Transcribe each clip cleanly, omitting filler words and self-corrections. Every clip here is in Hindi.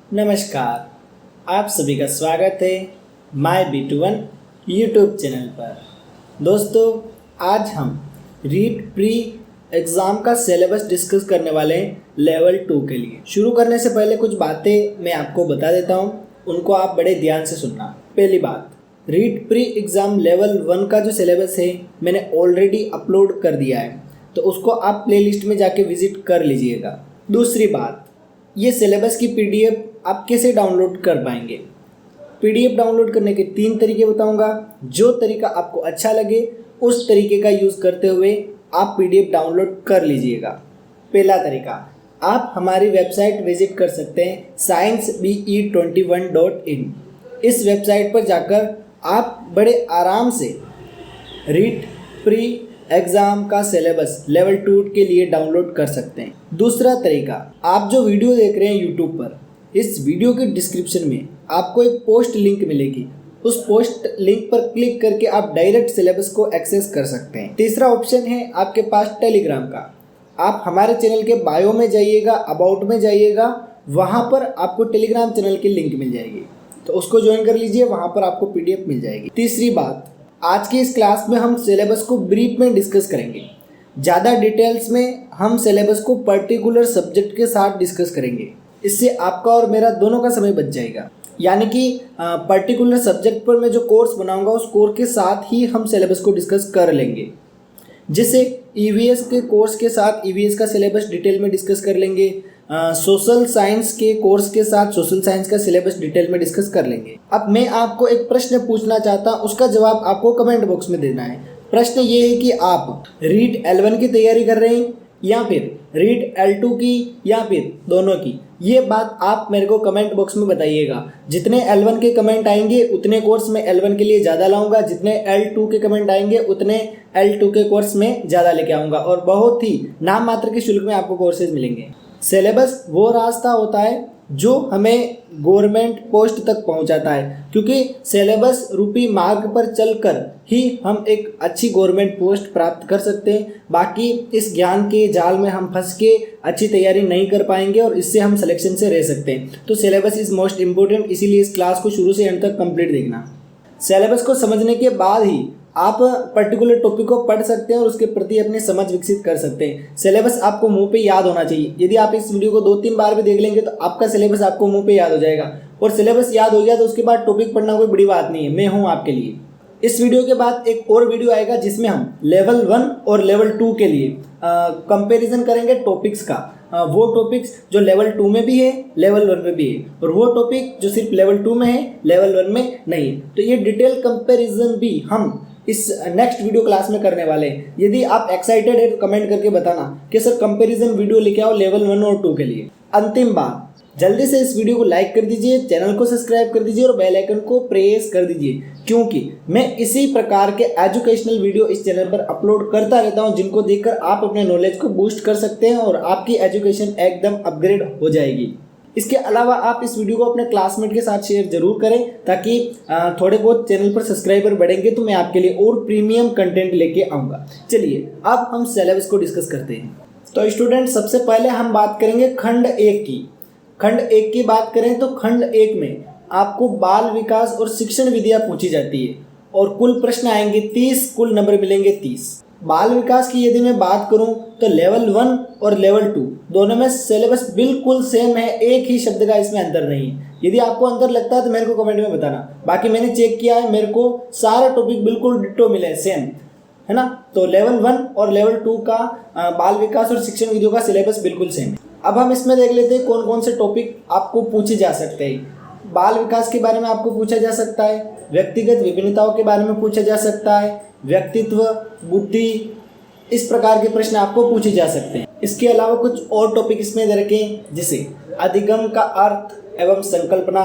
नमस्कार, आप सभी का स्वागत है माय B21 यूट्यूब चैनल पर। दोस्तों, आज हम रीट प्री एग्ज़ाम का सिलेबस डिस्कस करने वाले हैं लेवल 2 के लिए। शुरू करने से पहले कुछ बातें मैं आपको बता देता हूं, उनको आप बड़े ध्यान से सुनना। पहली बात, रीट प्री एग्ज़ाम लेवल 1 का जो सिलेबस है मैंने ऑलरेडी अपलोड कर दिया है, तो उसको आप प्लेलिस्ट में जाके विजिट कर लीजिएगा। दूसरी बात, ये सिलेबस की PDF आप कैसे डाउनलोड कर पाएंगे। PDF डाउनलोड करने के 3 तरीके बताऊंगा। जो तरीका आपको अच्छा लगे उस तरीके का यूज़ करते हुए आप PDF डाउनलोड कर लीजिएगा। पहला तरीका, आप हमारी वेबसाइट विजिट कर सकते हैं sciencebe21.in। इस वेबसाइट पर जाकर आप बड़े आराम से रीट प्री एग्ज़ाम का सिलेबस लेवल 2 के लिए डाउनलोड कर सकते हैं। दूसरा तरीका, आप जो वीडियो देख रहे हैं यूट्यूब पर, इस वीडियो के डिस्क्रिप्शन में आपको एक पोस्ट लिंक मिलेगी। उस पोस्ट लिंक पर क्लिक करके आप डायरेक्ट सिलेबस को एक्सेस कर सकते हैं। तीसरा ऑप्शन है आपके पास टेलीग्राम का। आप हमारे चैनल के बायो में जाइएगा, अबाउट में जाइएगा, वहाँ पर आपको टेलीग्राम चैनल की लिंक मिल जाएगी, तो उसको ज्वाइन कर लीजिए, वहाँ पर आपको PDF मिल जाएगी। तीसरी बात, आज की इस क्लास में हम सिलेबस को ब्रीफ में डिस्कस करेंगे। ज़्यादा डिटेल्स में हम सिलेबस को पर्टिकुलर सब्जेक्ट के साथ डिस्कस करेंगे। इससे आपका और मेरा दोनों का समय बच जाएगा। यानी कि पर्टिकुलर सब्जेक्ट पर मैं जो कोर्स बनाऊंगा उस कोर्स के साथ ही हम सिलेबस को डिस्कस कर लेंगे। जैसे EVS के कोर्स के साथ EVS का सिलेबस डिटेल में डिस्कस कर लेंगे, सोशल साइंस के कोर्स के साथ सोशल साइंस का सिलेबस डिटेल में डिस्कस कर लेंगे। अब मैं आपको एक प्रश्न पूछना चाहता हूँ, उसका जवाब आपको कमेंट बॉक्स में देना है। प्रश्न ये है कि आप रीट L1 की तैयारी कर रहे हैं या फिर रीट L2 की या फिर दोनों की। ये बात आप मेरे को कमेंट बॉक्स में बताइएगा। जितने L1 के कमेंट आएंगे उतने कोर्स में L1 के लिए ज़्यादा लाऊंगा, जितने L2 के कमेंट आएंगे उतने L2 के कोर्स में ज़्यादा लेके आऊँगा, और बहुत ही नाम मात्र के शुल्क में आपको कोर्सेज मिलेंगे। सिलेबस वो रास्ता होता है जो हमें गवर्नमेंट पोस्ट तक पहुंचाता है, क्योंकि सिलेबस रूपी मार्ग पर चलकर ही हम एक अच्छी गवर्नमेंट पोस्ट प्राप्त कर सकते हैं। बाकी इस ज्ञान के जाल में हम फंस के अच्छी तैयारी नहीं कर पाएंगे और इससे हम सिलेक्शन से रह सकते हैं। तो सिलेबस इज़ मोस्ट इम्पोर्टेंट, इसीलिए इस क्लास को शुरू से एंड तक कंप्लीट देखना। सिलेबस को समझने के बाद ही आप पर्टिकुलर टॉपिक को पढ़ सकते हैं और उसके प्रति अपनी समझ विकसित कर सकते हैं। सिलेबस आपको मुंह पे याद होना चाहिए। यदि आप इस वीडियो को 2-3 बार भी देख लेंगे तो आपका सिलेबस आपको मुंह पे याद हो जाएगा, और सिलेबस याद हो गया तो उसके बाद टॉपिक पढ़ना कोई बड़ी बात नहीं है। मैं हूँ आपके लिए। इस वीडियो के बाद एक और वीडियो आएगा जिसमें हम लेवल 1 और लेवल 2 के लिए कंपेरिजन करेंगे टॉपिक्स का। वो टॉपिक्स जो लेवल 2 में भी है, लेवल 1 में भी है, और वो टॉपिक जो सिर्फ लेवल 2 में है, लेवल 1 में नहीं है। तो ये डिटेल कंपेरिजन भी हम इस नेक्स्ट वीडियो क्लास में करने वाले हैं। यदि आप एक्साइटेड है तो कमेंट करके बताना कि सर कंपैरिजन वीडियो लेके आओ लेवल 1 और 2 के लिए। अंतिम बात, जल्दी से इस वीडियो को लाइक कर दीजिए, चैनल को सब्सक्राइब कर दीजिए और बेल आइकन को प्रेस कर दीजिए, क्योंकि मैं इसी प्रकार के एजुकेशनल वीडियो इस चैनल पर अपलोड करता रहता हूं, जिनको देखकर आप अपने नॉलेज को बूस्ट कर सकते हैं और आपकी एजुकेशन एकदम अपग्रेड हो जाएगी। इसके अलावा आप इस वीडियो को अपने क्लासमेट के साथ शेयर जरूर करें, ताकि थोड़े बहुत चैनल पर सब्सक्राइबर बढ़ेंगे तो मैं आपके लिए और प्रीमियम कंटेंट लेके आऊँगा। चलिए अब हम सिलेबस को डिस्कस करते हैं। तो स्टूडेंट, सबसे पहले हम बात करेंगे खंड 1 की। खंड 1 की बात करें तो खंड 1 में आपको बाल विकास और शिक्षण विधियाँ पूछी जाती है, और कुल प्रश्न आएंगे 30, कुल नंबर मिलेंगे 30। बाल विकास की यदि मैं बात करूं तो लेवल 1 और लेवल 2 दोनों में सिलेबस बिल्कुल सेम है, एक ही शब्द का इसमें अंतर नहीं है। यदि आपको अंतर लगता है तो मेरे को कमेंट में बताना। बाकी मैंने चेक किया है, मेरे को सारे टॉपिक बिल्कुल डिट्टो मिले, सेम है ना। तो लेवल 1 और लेवल 2 का बाल विकास और शिक्षण विधियों का सिलेबस बिल्कुल सेम है। अब हम इसमें देख लेते हैं कौन कौन से टॉपिक आपको पूछे जा सकते हैं। बाल विकास के बारे में आपको पूछा जा सकता है, व्यक्तिगत विभिन्नताओं के बारे में पूछा जा सकता है, व्यक्तित्व, बुद्धि, इस प्रकार के प्रश्न आपको पूछे जा सकते हैं। इसके अलावा कुछ और टॉपिक इसमें दे रखे हैं, जैसे अधिगम का अर्थ एवं संकल्पना,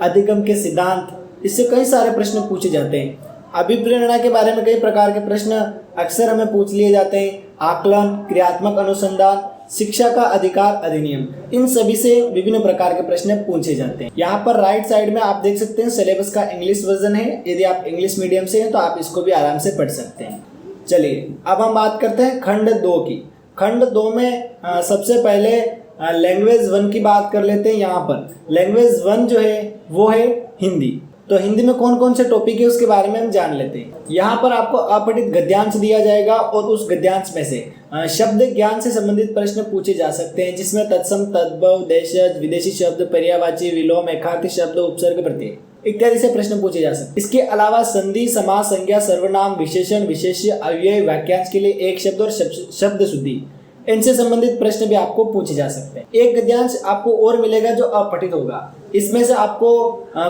अधिगम के सिद्धांत, इससे कई सारे प्रश्न पूछे जाते हैं। अभिप्रेरणा के बारे में कई प्रकार के प्रश्न अक्सर हमें पूछ लिए जाते हैं। आकलन, क्रियात्मक अनुसंधान, शिक्षा का अधिकार अधिनियम, इन सभी से विभिन्न प्रकार के प्रश्न पूछे जाते हैं। यहाँ पर राइट साइड में आप देख सकते हैं सिलेबस का इंग्लिश वर्जन है। यदि आप इंग्लिश मीडियम से हैं तो आप इसको भी आराम से पढ़ सकते हैं। चलिए अब हम बात करते हैं खंड 2 की। खंड 2 में सबसे पहले लैंग्वेज 1 की बात कर लेते हैं। यहाँ पर लैंग्वेज 1 जो है वो है हिंदी। तो हिंदी में कौन कौन से टॉपिक है उसके बारे में हम जान लेते हैं। यहाँ पर आपको अपठित गद्यांश दिया जाएगा और उस गद्यांश में से शब्द ज्ञान से संबंधित प्रश्न पूछे जा सकते हैं, जिसमें तत्सम, तद्भव, देशज, विदेशी शब्द, पर्यायवाची, विलोम, एकार्थी शब्द, उपसर्ग, प्रत्यय इत्यादि से प्रश्न पूछे जा सकते हैं। इसके अलावा संधि, समास, संज्ञा, सर्वनाम, विशेषण, विशेष्य, अव्यय, वाक्यांश के लिए एक शब्द और शब्द शुद्धि, इनसे संबंधित प्रश्न भी आपको पूछे जा सकते हैं। एक गद्यांश आपको और मिलेगा जो अपठित होगा। इसमें से आपको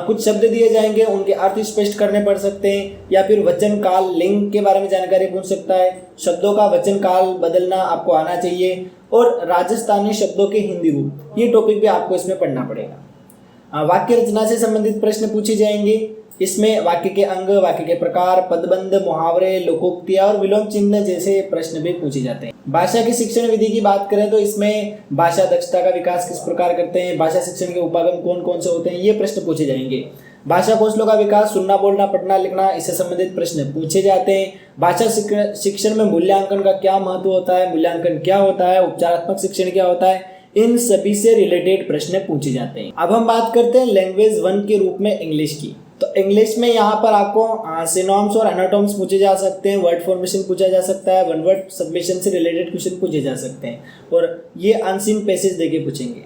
कुछ शब्द दिए जाएंगे, उनके अर्थ स्पष्ट करने पड़ सकते हैं, या फिर वचन काल, लिंग के बारे में जानकारी पूछ सकता है। शब्दों का वचन काल बदलना आपको आना चाहिए, और राजस्थानी शब्दों के हिंदी रूप, ये टॉपिक भी आपको इसमें पढ़ना पड़ेगा। वाक्य रचना से संबंधित प्रश्न पूछे जाएंगे। इसमें वाक्य के अंग, वाक्य के प्रकार, पदबंध, मुहावरे, लोकोक्तियां और विलोम चिन्ह जैसे प्रश्न भी पूछे जाते हैं। भाषा की शिक्षण विधि की बात करें तो इसमें भाषा दक्षता का विकास किस प्रकार करते हैं, भाषा शिक्षण के उपागम कौन कौन से होते हैं, ये प्रश्न पूछे जाएंगे। भाषा कौशलों का विकास, सुनना, बोलना, पढ़ना, लिखना, इससे संबंधित प्रश्न पूछे जाते हैं। भाषा शिक्षण में मूल्यांकन का क्या महत्व होता है, मूल्यांकन क्या होता है, उपचारात्मक शिक्षण क्या होता है, इन सभी से रिलेटेड प्रश्न पूछे जाते हैं। अब हम बात करते हैं लैंग्वेज 1 के रूप में इंग्लिश की। तो इंग्लिश में यहाँ पर आपको सिनोनिम्स और एनाटोम्स पूछे जा सकते हैं, वर्ड फॉर्मेशन पूछा जा सकता है, वन वर्ड सबमिशन से रिलेटेड क्वेश्चन पूछे जा सकते हैं, और ये अनसीन पैसेज देके पूछेंगे।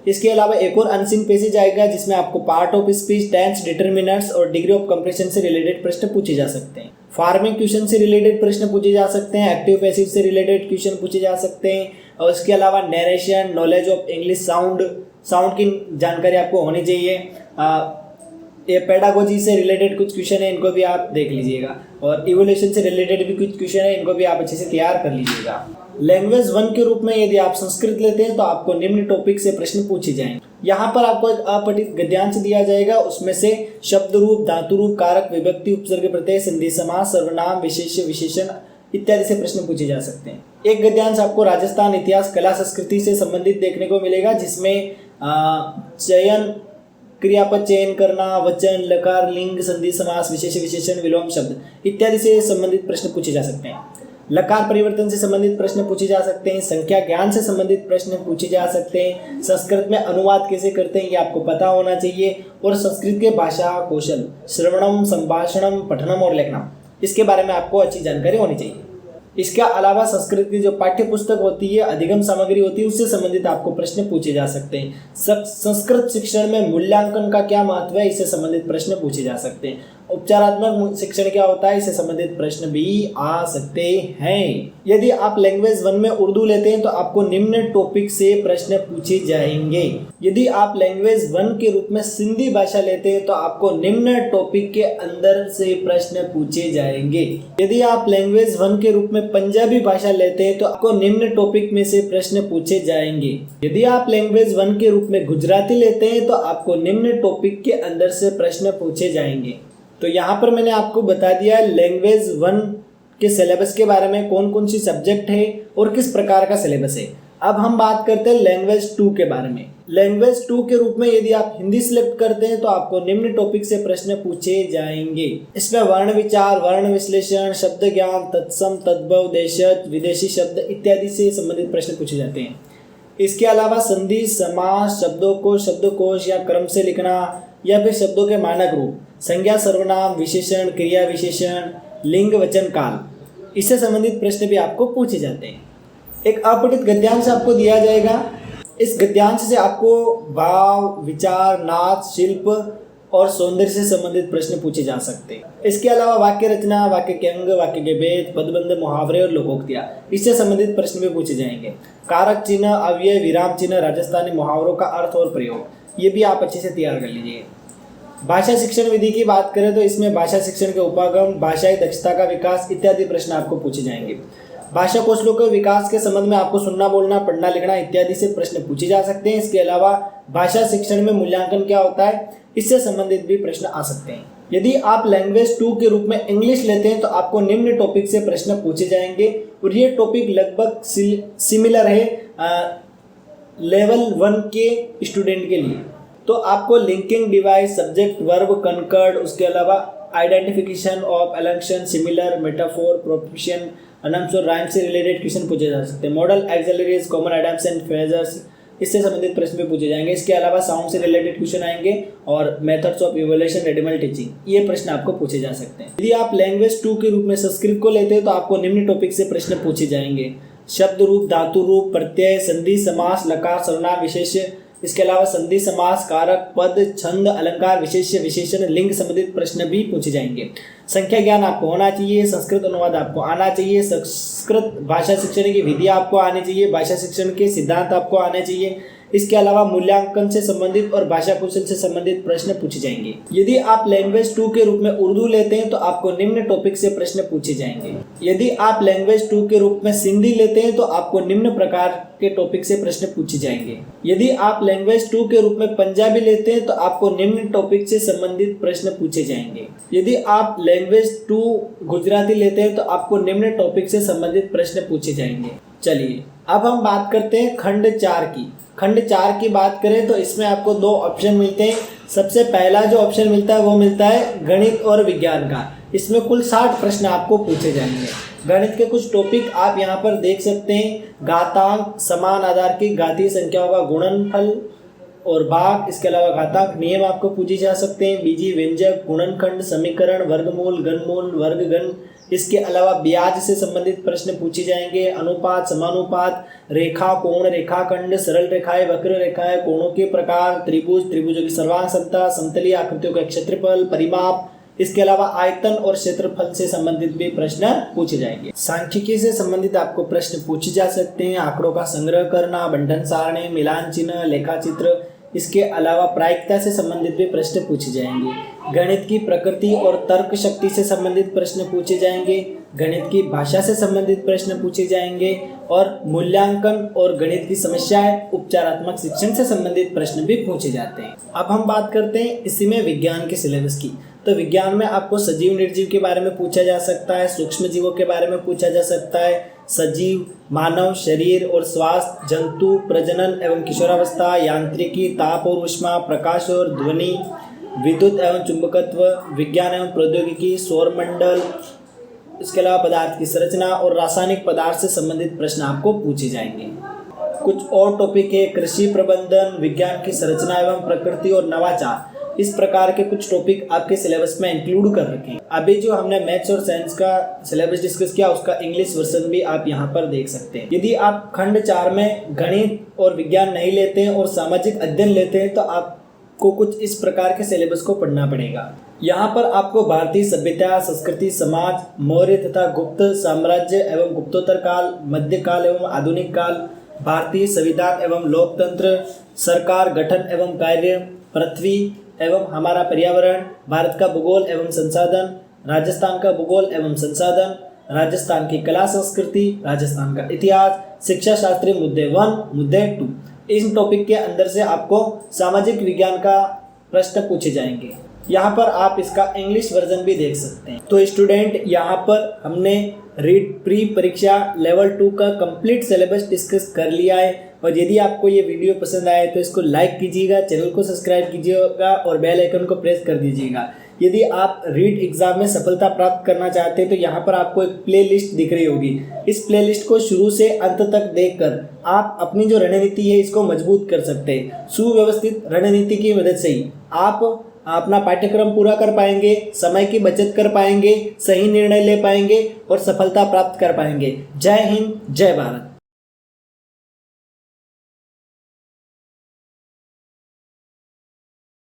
इसके अलावा एक और अनसीन पैसेज आएगा जिसमें आपको part of speech, tense, determiners और डिग्री ऑफ कंप्लीशन से रिलेटेड प्रश्न पूछे जा सकते हैं। फार्मिंग क्वेश्चन से रिलेटेड प्रश्न पूछे जा सकते हैं, एक्टिव पैसिव से रिलेटेड क्वेश्चन पूछे जा सकते हैं, और इसके अलावा narration, knowledge of English sound की जानकारी आपको होनी चाहिए। ये पेडागोजी से रिलेटेड कुछ क्वेश्चन है, इनको भी आप देख लीजिएगा, और इवोल्यूशन से रिलेटेड भी कुछ क्वेश्चन है, इनको भी आप अच्छे से तैयार कर लीजिएगा। लैंग्वेज 1 के रूप में यदि आप संस्कृत लेते हैं तो आपको निम्न टॉपिक से प्रश्न पूछे जाएंगे। यहाँ पर आपको एक अपठित गद्यांश दिया जाएगा, उसमें से शब्द रूप, धातु रूप, कारक, विभक्ति, उपसर्ग, प्रत्यय, संधि, समास, सर्वनाम, विशेष्य, विशेषण इत्यादि से प्रश्न पूछे जा सकते हैं। एक गद्यांश आपको राजस्थान, इतिहास, कला, संस्कृति से संबंधित देखने को मिलेगा, जिसमें चयन, क्रियापद चयन करना, वचन, लकार, लिंग, संधि, समास, विशेष, विशेषण, विलोम शब्द इत्यादि से संबंधित प्रश्न पूछे जा सकते हैं। लकार परिवर्तन से संबंधित प्रश्न पूछे जा सकते हैं, संख्या ज्ञान से संबंधित प्रश्न पूछे जा सकते हैं, संस्कृत में अनुवाद कैसे करते हैं ये आपको पता होना चाहिए, और संस्कृत के भाषा कौशल, श्रवणम, संभाषणम, पठनम और लेखनम, इसके बारे में आपको अच्छी जानकारी होनी चाहिए। इसके अलावा संस्कृत की जो पाठ्य पुस्तक होती है, अधिगम सामग्री होती है, उससे संबंधित आपको प्रश्न पूछे जा सकते हैं। संस्कृत शिक्षण में मूल्यांकन का क्या महत्व है, इससे संबंधित प्रश्न पूछे जा सकते हैं। उपचारात्मक शिक्षण क्या होता है, इससे संबंधित प्रश्न भी आ सकते हैं। यदि आप लैंग्वेज 1 में उर्दू लेते हैं तो आपको निम्न टॉपिक से प्रश्न पूछे जाएंगे। यदि आप लैंग्वेज 1 के रूप में सिंधी भाषा लेते हैं तो आपको निम्न टॉपिक के अंदर से प्रश्न पूछे जाएंगे। यदि आप लैंग्वेज 1 के रूप में पंजाबी भाषा लेते हैं तो आपको निम्न टॉपिक में से प्रश्न पूछे जाएंगे। यदि आप लैंग्वेज 1 के रूप में गुजराती लेते हैं तो आपको निम्न टॉपिक के अंदर से प्रश्न पूछे जाएंगे। तो यहाँ पर मैंने आपको बता दिया लैंग्वेज 1 के सिलेबस के बारे में, कौन कौन सी सब्जेक्ट है और किस प्रकार का सिलेबस है। अब हम बात करते हैं लैंग्वेज 2 के बारे में। लैंग्वेज 2 के रूप में यदि आप हिंदी सिलेक्ट करते हैं तो आपको निम्न टॉपिक से प्रश्न पूछे जाएंगे। इसमें वर्ण विचार, वर्ण विश्लेषण, शब्द ज्ञान, तत्सम, तद्भव, देशज, विदेशी शब्द इत्यादि से संबंधित प्रश्न पूछे जाते हैं। इसके अलावा संधि, समास, शब्दों को शब्दकोश या क्रम से लिखना, या फिर शब्दों के मानक रूप, संज्ञा, सर्वनाम, विशेषण, क्रिया विशेषण, लिंग, वचन काल, इससे संबंधित प्रश्न भी आपको पूछे जाते हैं। एक अपठित गद्यांश आपको दिया जाएगा। इस गद्यांश से आपको भाव, विचार, नाच, शिल्प और सौंदर्य से संबंधित प्रश्न पूछे जा सकते हैं। इसके अलावा वाक्य रचना, वाक्य के अंग, वाक्य के भेद, पदबंध, मुहावरे और लोकोक्तियां, इससे संबंधित प्रश्न भी पूछे जाएंगे। कारक चिन्ह, अव्यय, विराम चिन्ह, राजस्थानी मुहावरों का अर्थ और प्रयोग, ये भी आप अच्छे से तैयार कर लीजिए। भाषा शिक्षण विधि की बात करें तो इसमें भाषा शिक्षण के उपागम, भाषाई दक्षता का विकास इत्यादि प्रश्न आपको पूछे जाएंगे। भाषा कौशलों के विकास के संबंध में आपको सुनना, बोलना, पढ़ना, लिखना इत्यादि से प्रश्न पूछे जा सकते हैं। इसके अलावा भाषा शिक्षण में मूल्यांकन क्या होता है, इससे संबंधित भी प्रश्न आ सकते हैं। यदि आप लैंग्वेज 2 के रूप में इंग्लिश लेते हैं तो आपको निम्न टॉपिक से प्रश्न पूछे जाएंगे, और ये टॉपिक लगभग सिमिलर है लेवल 1 के स्टूडेंट के लिए। तो आपको linking device, subject, verb, concord, उसके अलावा identification of elocution, similar, metaphor, proposition, अनम्स और राइम से रिलेटेड क्वेश्चन पूछे जा सकते हैं। Modal, auxiliaries, common items and phrases, इससे संबंधित प्रश्न भी पूछे जाएंगे। इसके अलावा साउंड से रिलेटेड क्वेश्चन आएंगे और मेथड्स ऑफ इवैल्यूएशन रेडिमल टीचिंग, ये प्रश्न आपको पूछे जा सकते हैं। यदि आप लैंग्वेज 2 के रूप में संस्कृत को लेते हैं तो आपको निम्न टॉपिक से प्रश्न पूछे जाएंगे। शब्द रूप, धातु रूप, प्रत्यय, संधि, समास, लकार, सर्वनाम, विशेष्य, इसके अलावा संधि, समास, कारक, पद, छंद, अलंकार, विशेष्य, विशेषण, लिंग संबंधित प्रश्न भी पूछे जाएंगे। संख्या ज्ञान आपको होना चाहिए, संस्कृत अनुवाद आपको आना चाहिए, संस्कृत भाषा शिक्षण की विधि आपको आनी चाहिए, भाषा शिक्षण के सिद्धांत आपको आने चाहिए। इसके अलावा मूल्यांकन से संबंधित और भाषा कौशल से संबंधित प्रश्न पूछे जाएंगे। यदि आप लैंग्वेज 2 के रूप में उर्दू लेते हैं तो आपको निम्न टॉपिक से प्रश्न पूछे जाएंगे। यदि आप लैंग्वेज 2 के रूप में सिंधी लेते हैं तो आपको निम्न प्रकार के टॉपिक से प्रश्न पूछे जाएंगे। यदि आप लैंग्वेज 2 के रूप में पंजाबी लेते हैं तो आपको निम्न टॉपिक से संबंधित प्रश्न पूछे जाएंगे। यदि आप लैंग्वेज 2 गुजराती लेते हैं तो आपको निम्न टॉपिक से संबंधित प्रश्न पूछे जाएंगे। चलिए अब हम बात करते हैं खंड 4 की। खंड 4 की बात करें तो इसमें आपको 2 ऑप्शन मिलते हैं। सबसे पहला जो ऑप्शन मिलता है वो मिलता है गणित और विज्ञान का। इसमें कुल 60 प्रश्न आपको पूछे जाएंगे। गणित के कुछ टॉपिक आप यहाँ पर देख सकते हैं। घातांक, समान आधार की घातीय संख्याओं का गुणनफल और भाग, इसके अलावा घातांक नियम आपको पूछे जा सकते हैं। बीजीय व्यंजक, गुणनखंड, समीकरण, वर्गमूल, घनमूल, वर्गगण, इसके अलावा ब्याज से संबंधित प्रश्न पूछे जाएंगे। अनुपात, समानुपात, रेखा, कोण, रेखाखंड, सरल रेखाएं, वक्र रेखाएं, कोणों के प्रकार, त्रिभुज, त्रिभुजों की सर्वांग समता, समतलीय आकृतियों का क्षेत्रफल, परिमाप, इसके अलावा आयतन और क्षेत्रफल से संबंधित भी प्रश्न पूछे जाएंगे। सांख्यिकी से संबंधित आपको प्रश्न पूछे जा सकते हैं। आंकड़ों का संग्रह करना, बंटन सारणी, मिलान चिन्ह, लेखाचित्र, इसके अलावा प्रायिकता से संबंधित भी प्रश्न पूछे जाएंगे। गणित की प्रकृति और तर्क शक्ति से संबंधित प्रश्न पूछे जाएंगे। गणित की भाषा से संबंधित प्रश्न पूछे जाएंगे और मूल्यांकन और गणित की समस्याएं, उपचारात्मक शिक्षण से संबंधित प्रश्न भी पूछे जाते हैं। अब हम बात करते हैं इसी में विज्ञान के सिलेबस की। तो विज्ञान में आपको सजीव निर्जीव के बारे में पूछा जा सकता है, सूक्ष्म जीवों के बारे में पूछा जा सकता है, सजीव, मानव शरीर और स्वास्थ्य, जंतु, प्रजनन एवं किशोरावस्था, यांत्रिकी, ताप और ऊष्मा, प्रकाश और ध्वनि, विद्युत एवं चुंबकत्व, विज्ञान एवं प्रौद्योगिकी, सौरमंडल, इसके अलावा पदार्थ की संरचना और रासायनिक पदार्थ से संबंधित प्रश्न आपको पूछे जाएंगे। कुछ और टॉपिक है कृषि प्रबंधन, विज्ञान की संरचना एवं प्रकृति और नवाचार। इस प्रकार के कुछ टॉपिक आपके सिलेबस में इंक्लूड कर रखे हैं। अभी जो हमने मैथ्स और साइंस का सिलेबस डिस्कस किया उसका इंग्लिश वर्जन भी आप यहाँ पर देख सकते हैं। यदि आप खंड 4 में गणित और विज्ञान नहीं लेते हैं और सामाजिक अध्ययन लेते हैं तो आपको कुछ इस प्रकार के सिलेबस को पढ़ना पड़ेगा। यहाँ पर आपको भारतीय सभ्यता, संस्कृति, समाज, मौर्य तथा गुप्त साम्राज्य एवं गुप्तोत्तर काल, मध्यकाल एवं आधुनिक काल, भारतीय संविधान एवं लोकतंत्र, सरकार गठन एवं कार्य, पृथ्वी एवं हमारा पर्यावरण, भारत का भूगोल एवं संसाधन, राजस्थान का भूगोल एवं संसाधन, राजस्थान की कला संस्कृति, राजस्थान का इतिहास, शिक्षा शास्त्रीय मुद्दे 1, मुद्दे 2। इन टॉपिक के अंदर से आपको सामाजिक विज्ञान का प्रश्न पूछे जाएंगे। यहाँ पर आप इसका इंग्लिश वर्जन भी देख सकते हैं। तो स्टूडेंट, यहाँ पर हमने रीट प्री परीक्षा लेवल 2 का कंप्लीट सिलेबस डिस्कस कर लिया है। और यदि आपको ये वीडियो पसंद आए तो इसको लाइक कीजिएगा, चैनल को सब्सक्राइब कीजिएगा और बेल आइकन को प्रेस कर दीजिएगा। यदि आप रीट एग्जाम में सफलता प्राप्त करना चाहते हैं तो यहाँ पर आपको एक प्ले लिस्ट दिख रही होगी। इस प्ले लिस्ट को शुरू से अंत तक देखकर आप अपनी जो रणनीति है इसको मजबूत कर सकते हैं। सुव्यवस्थित रणनीति की मदद से ही आप अपना पाठ्यक्रम पूरा कर पाएंगे, समय की बचत कर पाएंगे, सही निर्णय ले पाएंगे और सफलता प्राप्त कर पाएंगे। जय हिंद, जय भारत।